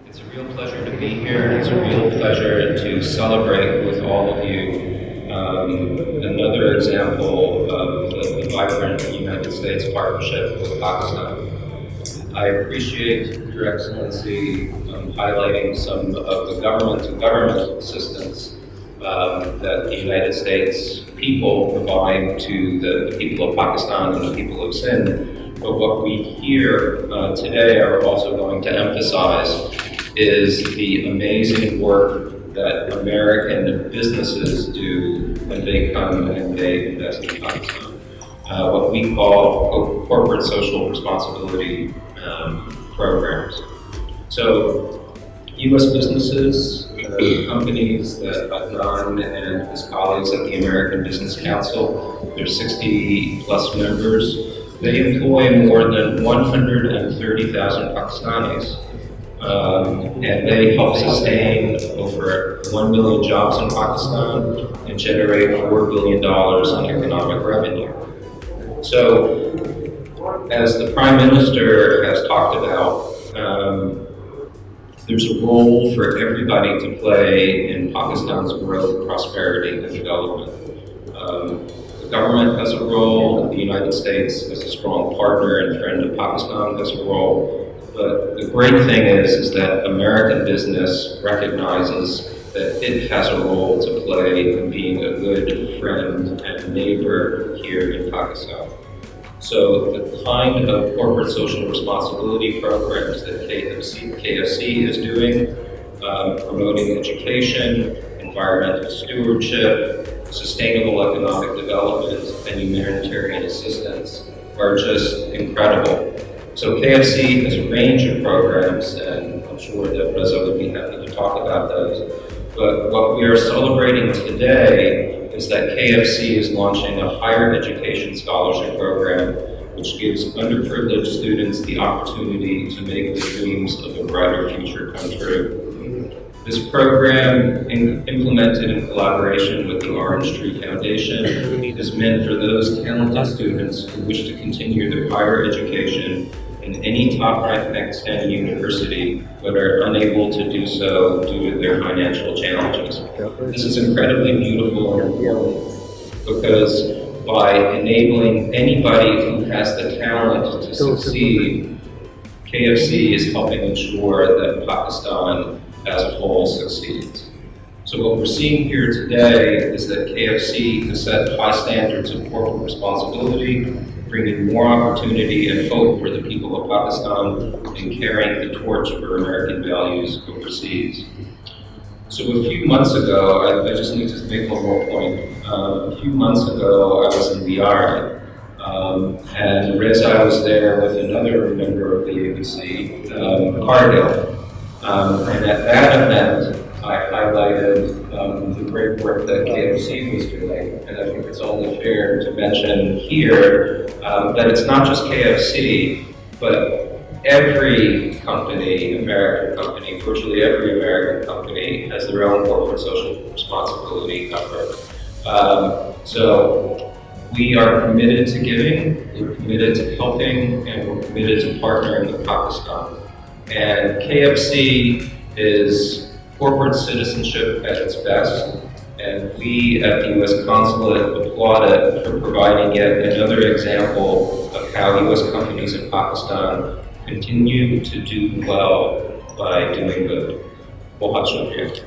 It's a real pleasure to be here. It's a real pleasure to celebrate with all of you another example of the vibrant United States partnership with Pakistan. I appreciate Your Excellency highlighting some of the government-to-government assistance that the United States people provide to the people of Pakistan and the people of Sindh. But what we here today are also going to emphasize is the amazing work that American businesses do when they come and they invest in Pakistan. What we call corporate social responsibility programs. So, U.S. businesses, companies that Adnan and his colleagues at the American Business Council, there's 60 plus members, they employ more than 130,000 Pakistanis. And they help sustain over 1 million jobs in Pakistan and generate $4 billion in economic revenue. So, as the Prime Minister has talked about, there's a role for everybody to play in Pakistan's growth, prosperity, and development. The government has a role, the United States as a strong partner and friend of Pakistan has a role. But the great thing is that American business recognizes that it has a role to play in being a good friend and neighbor here in Pakistan. So the kind of corporate social responsibility programs that KFC is doing, promoting education, environmental stewardship, sustainable economic development, and humanitarian assistance are just incredible. So KFC has a range of programs, and I'm sure that Reza would be happy to talk about those. But what we are celebrating today is that KFC is launching a higher education scholarship program which gives underprivileged students the opportunity to make the dreams of a brighter future come true. This program, implemented in collaboration with the Orange Tree Foundation, is meant for those talented students who wish to continue their higher education in any top-ranked extant university, but are unable to do so due to their financial challenges. This is incredibly beautiful and important because by enabling anybody who has the talent to succeed, KFC is helping ensure that Pakistan as a whole succeeds. So what we're seeing here today is that KFC has set high standards of corporate responsibility, bringing more opportunity and hope for the people of Pakistan and carrying the torch for American values overseas. So a few months ago, I just need to make one more point. A few months ago, I was in Bihar, and Reza was there with another member of the ABC, Cargill. And at that event, I highlighted the great work that KFC was doing, and I think it's only fair to mention here that it's not just KFC, but every company, American company, virtually every American company has their own corporate social responsibility effort. So we are committed to giving, we're committed to helping, and we're committed to partnering with Pakistan. And KFC is corporate citizenship at its best, and we at the U.S. Consulate applaud it for providing yet another example of how U.S. companies in Pakistan continue to do well by doing good. Bahut shukriya.